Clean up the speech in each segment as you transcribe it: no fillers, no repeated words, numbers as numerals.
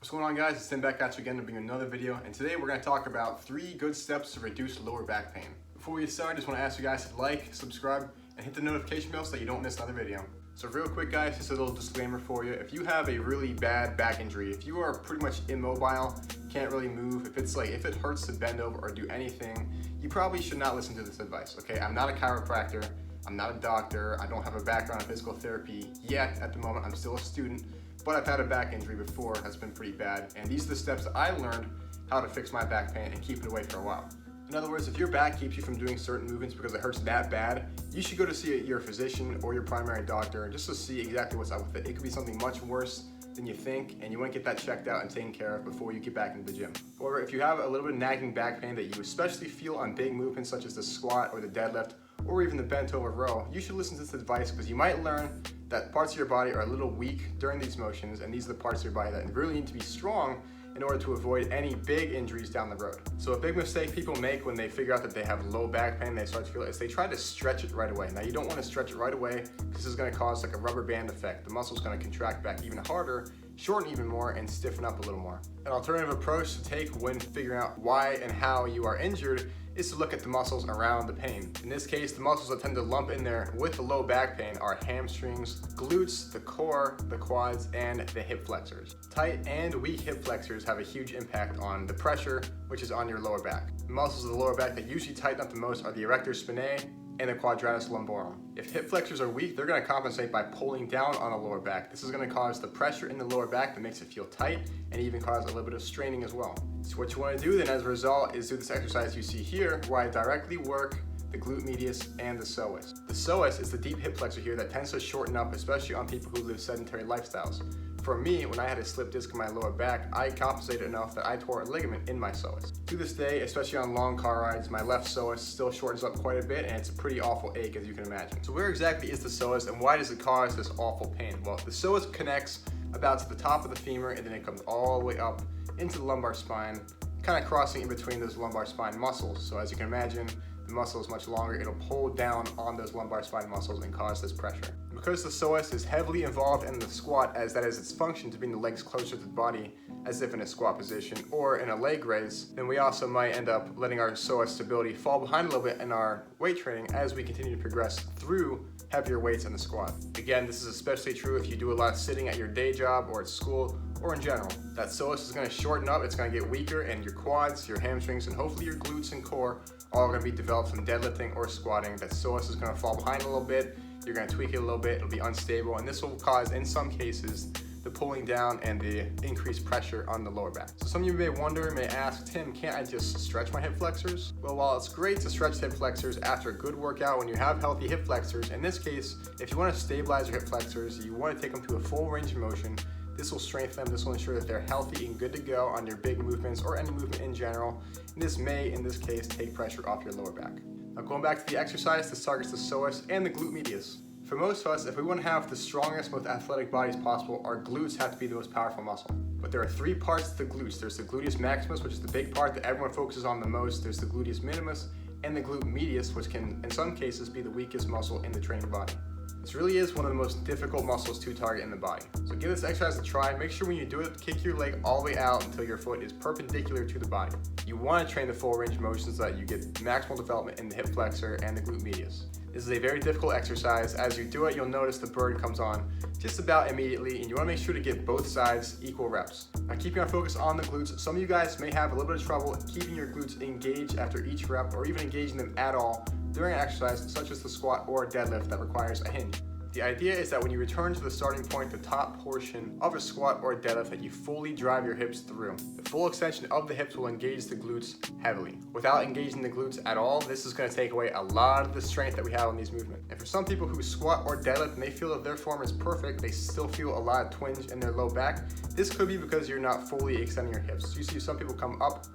What's going on, guys? It's Tim back at you again to bring you another video, and today we're going to talk about 3 good steps to reduce lower back pain. Before we get started, I just want to ask you guys to like, subscribe, and hit the notification bell so that you don't miss another video. So real quick, guys, just a little disclaimer for you. If you have a really bad back injury, if you are pretty much immobile, can't really move, if it hurts to bend over or do anything, you probably should not listen to this advice, okay? I'm not a chiropractor, I'm not a doctor, I don't have a background in physical therapy yet at the moment, I'm still a student, but I've had a back injury before that's been pretty bad, and these are the steps that I learned how to fix my back pain and keep it away for a while. In other words, if your back keeps you from doing certain movements because it hurts that bad, you should go to see your physician or your primary doctor just to see exactly what's up with it. It could be something much worse than you think, and you want to get that checked out and taken care of before you get back into the gym. However, if you have a little bit of nagging back pain that you especially feel on big movements such as the squat or the deadlift or even the bent over row, you should listen to this advice because you might learn that parts of your body are a little weak during these motions, and these are the parts of your body that really need to be strong in order to avoid any big injuries down the road. So a big mistake people make when they figure out that they have low back pain, they start to feel it, is they try to stretch it right away. Now you don't want to stretch it right away because this is going to cause like a rubber band effect. The muscle's going to contract back even harder, shorten even more, and stiffen up a little more. An alternative approach to take when figuring out why and how you are injured is to look at the muscles around the pain. In this case, the muscles that tend to lump in there with the low back pain are hamstrings, glutes, the core, the quads, and the hip flexors. Tight and weak hip flexors have a huge impact on the pressure, which is on your lower back. The muscles of the lower back that usually tighten up the most are the erector spinae and the quadratus lumborum. If hip flexors are weak, they're going to compensate by pulling down on the lower back. This is going to cause the pressure in the lower back that makes it feel tight and even cause a little bit of straining as well. So what you want to do then as a result is do this exercise you see here, where I directly work the glute medius and the psoas. The psoas is the deep hip flexor here that tends to shorten up, especially on people who live sedentary lifestyles. For me, when I had a slip disc in my lower back, I compensated enough that I tore a ligament in my psoas. To this day, especially on long car rides, my left psoas still shortens up quite a bit, and it's a pretty awful ache, as you can imagine. So where exactly is the psoas, and why does it cause this awful pain? Well, the psoas connects about to the top of the femur, and then it comes all the way up into the lumbar spine, kind of crossing in between those lumbar spine muscles. So as you can imagine, the muscle is much longer, it'll pull down on those lumbar spine muscles and cause this pressure. Because the psoas is heavily involved in the squat, as that is its function to bring the legs closer to the body as if in a squat position or in a leg raise, then we also might end up letting our psoas stability fall behind a little bit in our weight training as we continue to progress through heavier weights in the squat. Again, this is especially true if you do a lot of sitting at your day job or at school or in general. That psoas is going to shorten up, it's going to get weaker, and your quads, your hamstrings, and hopefully your glutes and core are all going to be developed from deadlifting or squatting. That psoas is going to fall behind a little bit, you're going to tweak it a little bit, it'll be unstable, and this will cause, in some cases, the pulling down and the increased pressure on the lower back. So some of you may wonder, may ask, Tim, can't I just stretch my hip flexors? Well, while it's great to stretch hip flexors after a good workout when you have healthy hip flexors, in this case, if you want to stabilize your hip flexors, you want to take them to a full range of motion, this will strengthen them, this will ensure that they're healthy and good to go on your big movements or any movement in general, and this may, in this case, take pressure off your lower back. Now going back to the exercise, this targets the psoas and the glute medius. For most of us, if we want to have the strongest, most athletic bodies possible, our glutes have to be the most powerful muscle. But there are 3 parts to the glutes. There's the gluteus maximus, which is the big part that everyone focuses on the most. There's the gluteus minimus and the glute medius, which can, in some cases, be the weakest muscle in the trained body. This really is one of the most difficult muscles to target in the body. So give this exercise a try. Make sure when you do it, kick your leg all the way out until your foot is perpendicular to the body. You want to train the full range of motion so that you get maximal development in the hip flexor and the glute medius. This is a very difficult exercise. As you do it, you'll notice the burn comes on just about immediately, and you want to make sure to get both sides equal reps. Now keeping our focus on the glutes, some of you guys may have a little bit of trouble keeping your glutes engaged after each rep or even engaging them at all during an exercise such as the squat or deadlift that requires a hinge. The idea is that when you return to the starting point, the top portion of a squat or a deadlift, that you fully drive your hips through. The full extension of the hips will engage the glutes heavily. Without engaging the glutes at all, this is going to take away a lot of the strength that we have on these movements. And for some people who squat or deadlift and they feel that their form is perfect, they still feel a lot of twinge in their low back. This could be because you're not fully extending your hips. You see some people come up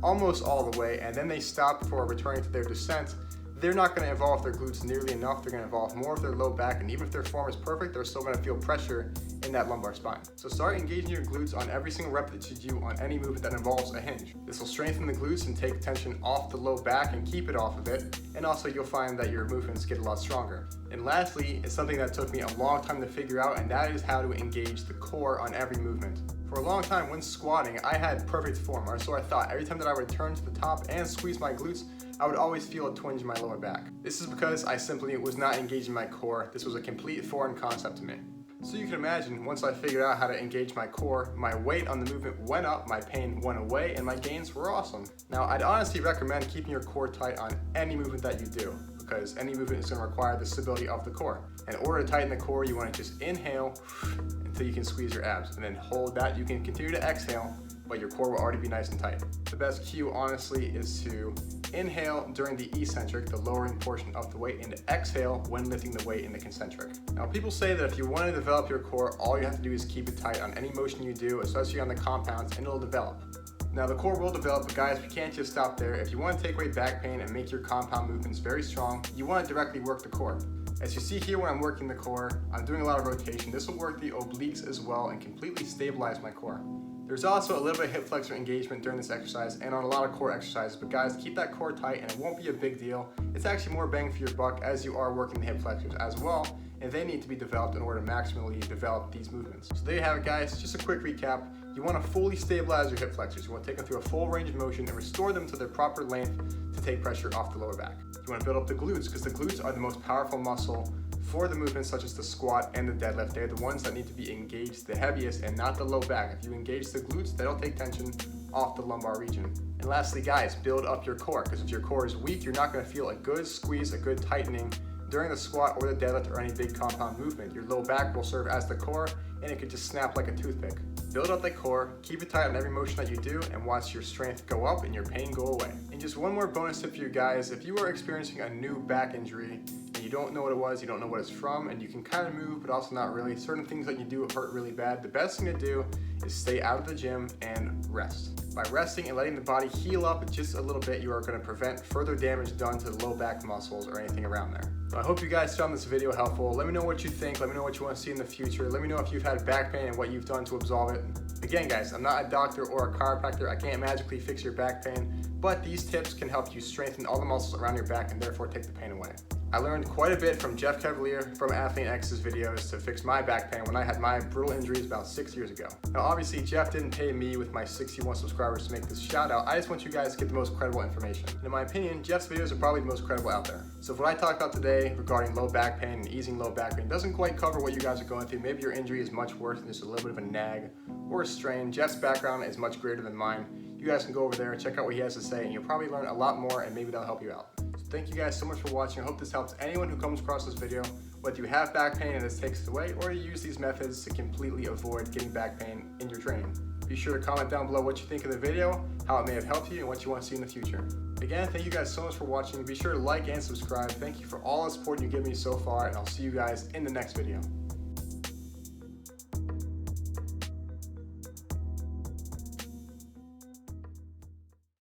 almost all the way and then they stop before returning to their descent. They're not going to involve their glutes nearly enough. They're going to involve more of their low back, and even if their form is perfect, they're still going to feel pressure in that lumbar spine. So start engaging your glutes on every single rep that you do on any movement that involves a hinge. This will strengthen the glutes and take tension off the low back and keep it off of it, and also you'll find that your movements get a lot stronger. And lastly, it's something that took me a long time to figure out, and that is how to engage the core on every movement. For a long time when squatting, I had perfect form, or so I thought. Every time that I would turn to the top and squeeze my glutes, I would always feel a twinge in my lower back. This is because I simply was not engaging my core. This was a complete foreign concept to me. So you can imagine, once I figured out how to engage my core, my weight on the movement went up, my pain went away, and my gains were awesome. Now, I'd honestly recommend keeping your core tight on any movement that you do, because any movement is going to require the stability of the core. In order to tighten the core, you want to just inhale until you can squeeze your abs, and then hold that. You can continue to exhale, but your core will already be nice and tight. The best cue, honestly, is to inhale during the eccentric, the lowering portion of the weight, and exhale when lifting the weight in the concentric. Now, people say that if you want to develop your core, all you have to do is keep it tight on any motion you do, especially on the compounds, and it'll develop. Now, the core will develop, but guys, we can't just stop there. If you want to take away back pain and make your compound movements very strong, you want to directly work the core. As you see here when I'm working the core, I'm doing a lot of rotation. This will work the obliques as well and completely stabilize my core. There's also a little bit of hip flexor engagement during this exercise and on a lot of core exercises, but guys, keep that core tight and it won't be a big deal. It's actually more bang for your buck as you are working the hip flexors as well, and they need to be developed in order to maximally develop these movements. So there you have it, guys. Just a quick recap. You want to fully stabilize your hip flexors. You want to take them through a full range of motion and restore them to their proper length to take pressure off the lower back. You want to build up the glutes because the glutes are the most powerful muscle for the movements such as the squat and the deadlift. They're the ones that need to be engaged the heaviest and not the low back. If you engage the glutes, that'll take tension off the lumbar region. And lastly, guys, build up your core, because if your core is weak, you're not going to feel a good squeeze, a good tightening during the squat or the deadlift or any big compound movement. Your low back will serve as the core and it could just snap like a toothpick. Build up the core, keep it tight on every motion that you do, and watch your strength go up and your pain go away. And just one more bonus tip for you guys: if you are experiencing a new back injury and you don't know what it was, you don't know what it's from, and you can kind of move but also not really, certain things that you do hurt really bad, the best thing to do is stay out of the gym and rest. By resting and letting the body heal up just a little bit, you are going to prevent further damage done to the low back muscles or anything around there. So I hope you guys found this video helpful. Let me know what you think. Let me know what you want to see in the future. Let me know if you've had back pain and what you've done to absolve it. Again, guys, I'm not a doctor or a chiropractor. I can't magically fix your back pain, but these tips can help you strengthen all the muscles around your back and therefore take the pain away. I learned quite a bit from Jeff Cavaliere from Athlean-X's videos to fix my back pain when I had my brutal injuries about 6 years ago. Now, obviously, Jeff didn't pay me with my 61 subscribers to make this shout out. I just want you guys to get the most credible information. And in my opinion, Jeff's videos are probably the most credible out there. So if what I talked about today regarding low back pain and easing low back pain doesn't quite cover what you guys are going through, maybe your injury is much worse than just a little bit of a nag or a strain, Jeff's background is much greater than mine. You guys can go over there and check out what he has to say, and you'll probably learn a lot more, and maybe that'll help you out. So thank you guys so much for watching. I hope this helps anyone who comes across this video, whether you have back pain and this takes it away, or you use these methods to completely avoid getting back pain in your training. Be sure to comment down below what you think of the video, how it may have helped you, and what you want to see in the future. Again, thank you guys so much for watching. Be sure to like and subscribe. Thank you for all the support you give me so far, and I'll see you guys in the next video.